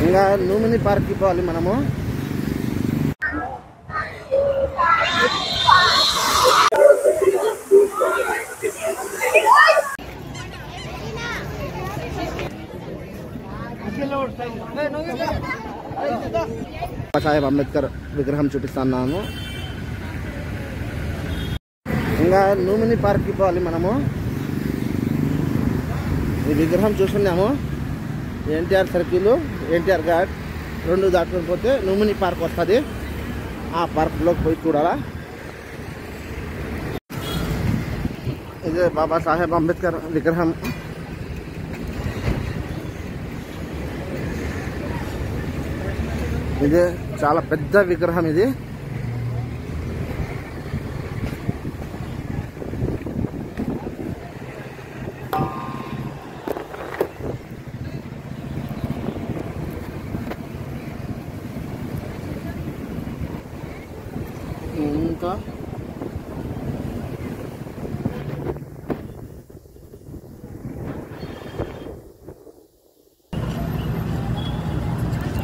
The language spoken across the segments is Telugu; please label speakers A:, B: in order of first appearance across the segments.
A: ఇంకా లూమిని పార్క్కి పోవాలి మనము. సాహెబ్ అంబేద్కర్ విగ్రహం చూపిస్తున్నాను. ఇంకా లూమిని పార్క్కి పోవాలి మనము. ఈ విగ్రహం చూస్తున్నాము. ఎన్టీఆర్ సర్కిల్, ఎన్టీఆర్ ఘాట్ రెండు దాటుకొని పోతే లూమిని పార్క్ వస్తుంది. ఆ పార్క్లోకి పోయి చూడాలా. ఇదే బాబా సాహెబ్ అంబేద్కర్ విగ్రహం. ఇది చాలా పెద్ద విగ్రహం. ఇది ఇంకా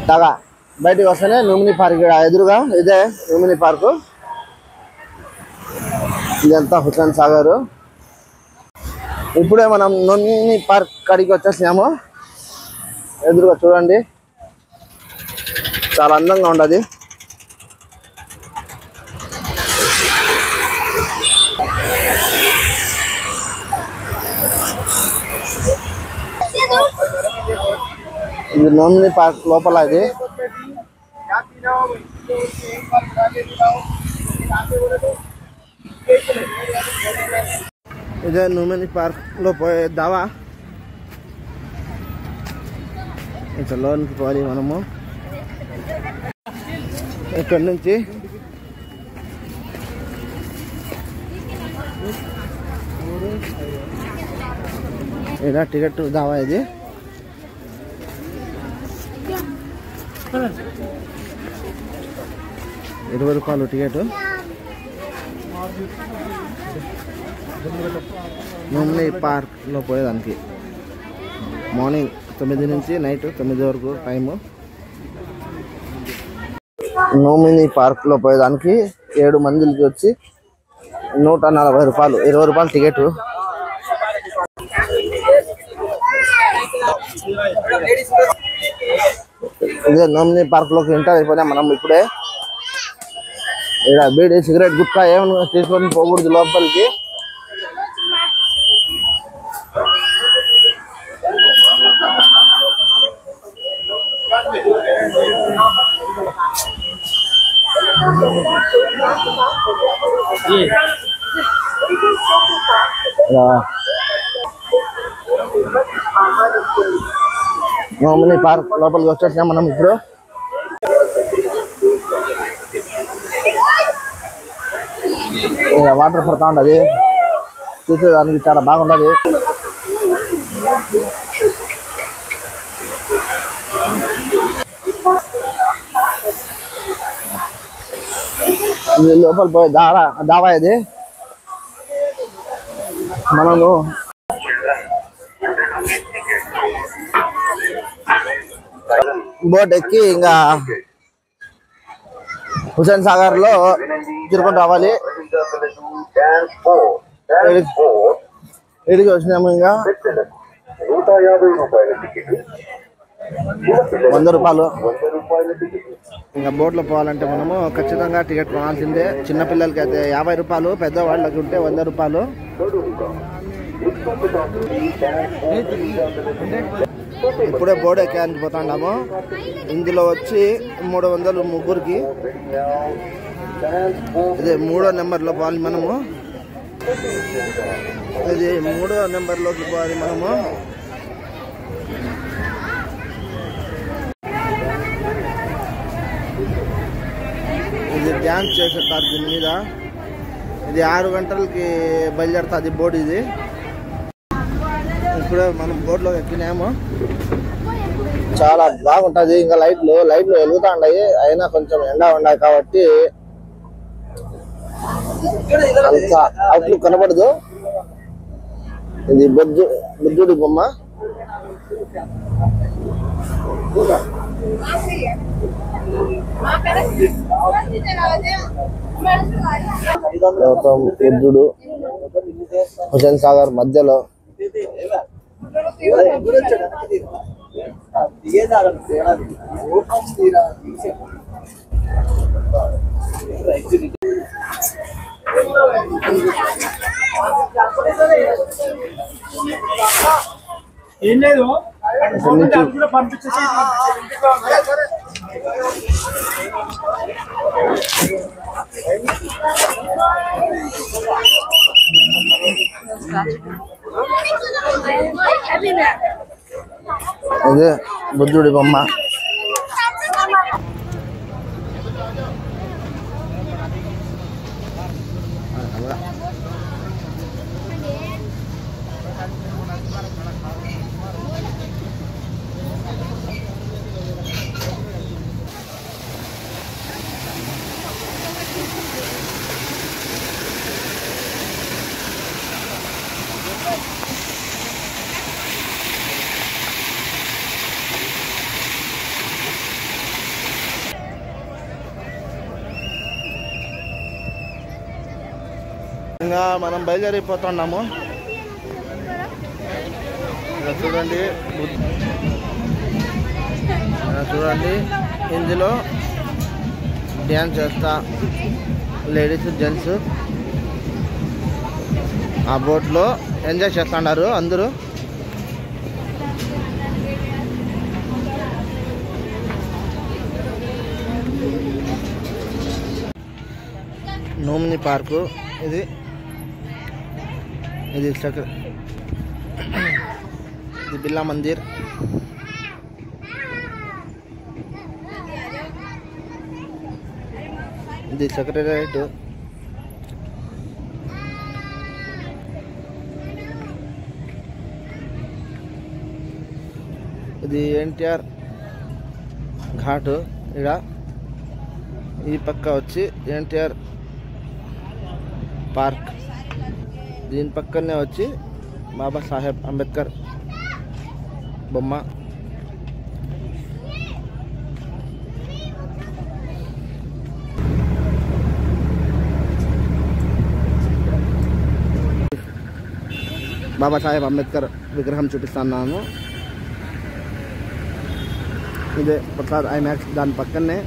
A: దాగా బయటికి వస్తేనే లూమిని పార్క్ ఎదురుగా ఇదే లూమిని పార్కు. ఇదంతా హుస్సేన్ సాగర్. ఇప్పుడే మనం లూమిని పార్క్ కాడికి వచ్చేసాము. ఎదురుగా చూడండి, చాలా అందంగా ఉండదు. ఇది లూమిని పార్క్ లోపల. ఇది ఇదే లూమిని పార్క్ లో పోయే దావా. ఇంకా లోనికి పోవాలి మనము. ఇక్కడ నుంచి ఇలా టికెట్ దావా. ఇది ₹20 టికెట్. లూమిని పార్క్ లో పోయేదానికి మార్నింగ్ 9 నుంచి నైట్ 9 వరకు టైము. లూమిని పార్క్ లో పోయేదానికి 7 మందికి వచ్చి ₹140, ₹20 టికెట్. ఇదే లూమిని పార్క్ లోకి ఎంటర్ అయిపోయినా మనం. ఇప్పుడే ఇక్కడ బీడీ, సిగరెట్, గుట్కా ఏమైనా తీసుకొని పోకూడదు లోపలికి. లూమిని పార్క్ లోపలికి వచ్చేసినాం మనం. ఇప్పుడు వాటర్ పడతా ఉంటుంది. చూసేదానికి చాలా బాగుంటుంది. లోపల పోయి దావా. ఇది మనము బోట్ ఎక్కి ఇంకా హుస్సేన్ సాగర్ లో తిరుపతి రావాలి. ఇడికి వచ్చినాము. ఇంకా ₹100. ఇంకా బోట్లో పోవాలంటే మనము ఖచ్చితంగా టికెట్ కొనాల్సిందే. చిన్నపిల్లలకి అయితే ₹50, పెద్దవాళ్ళకి ఉంటే ₹100. ఇప్పుడే బోర్డు ఎక్కడానికి పోతాండాము. ఇందులో వచ్చి 300 ముగ్గురికి. ఇది 3వ నెంబర్లో పోవాలి మనము. ఇది 3వ నెంబర్లోకి పోవాలి మనము. ఇది డ్యాన్స్ చేసేస్తారు దీని మీద. ఇది 6 గంటలకి బయలుదేరుతుంది బోర్డు. ఇది ఇప్పుడే మనం బోర్డులో ఎక్కినాము. చాలా బాగుంటుంది. ఇంకా లైట్లు వెలుగుతా ఉన్నాయి. అయినా కొంచెం ఎండ ఉన్నాయి కాబట్టి అంత అవుట్లుక్ కనబడదు. ఇది బుద్ధుడి బొమ్మ. గౌతమ్ బుద్ధుడు హుసేన్ సాగర్ మధ్యలో
B: ఏం లేదు
A: ఇదే బుద్ధుడి బొమ్మ. ఇంకా మనం బయలుదేరిపోతున్నాము. చూడండి చూడండి ఇందులో డ్యాన్స్ చేస్తా లేడీస్ జెంట్స్ ఆ బోట్లో ఎంజాయ్ చేస్తున్నారు అందరూ. నోమిని పార్కు ఇది ఇది బిర్లా మందిర్. ఇది సెక్రటేరియట్. ఇది ఎన్టీఆర్ ఘాట్. ఇక్కడ ఈ పక్క వచ్చి ఎన్టీఆర్ పార్క్. దీని పక్కనే వచ్చి బాబా సాహెబ్ అంబేద్కర్ బొమ్మ. బాబా సాహెబ్ అంబేద్కర్ విగ్రహం చూపిస్తున్నాను. ఇదే ప్రసాద్ ఐమాక్స్. దాని పక్కనే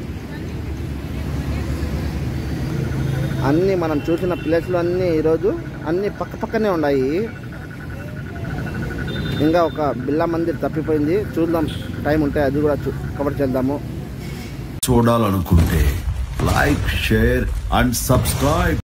A: అన్నీ మనం చూసిన ప్లేస్లు అన్నీ ఈరోజు అన్నీ పక్కనే ఉన్నాయి. ఇంకా ఒక బిర్లా మందిర్ తప్పిపోయింది, చూద్దాం టైం ఉంటే అది కూడా కవర్ చేద్దాము.
C: చూడాలనుకుంటే లైక్, షేర్ అండ్ సబ్స్క్రైబ్.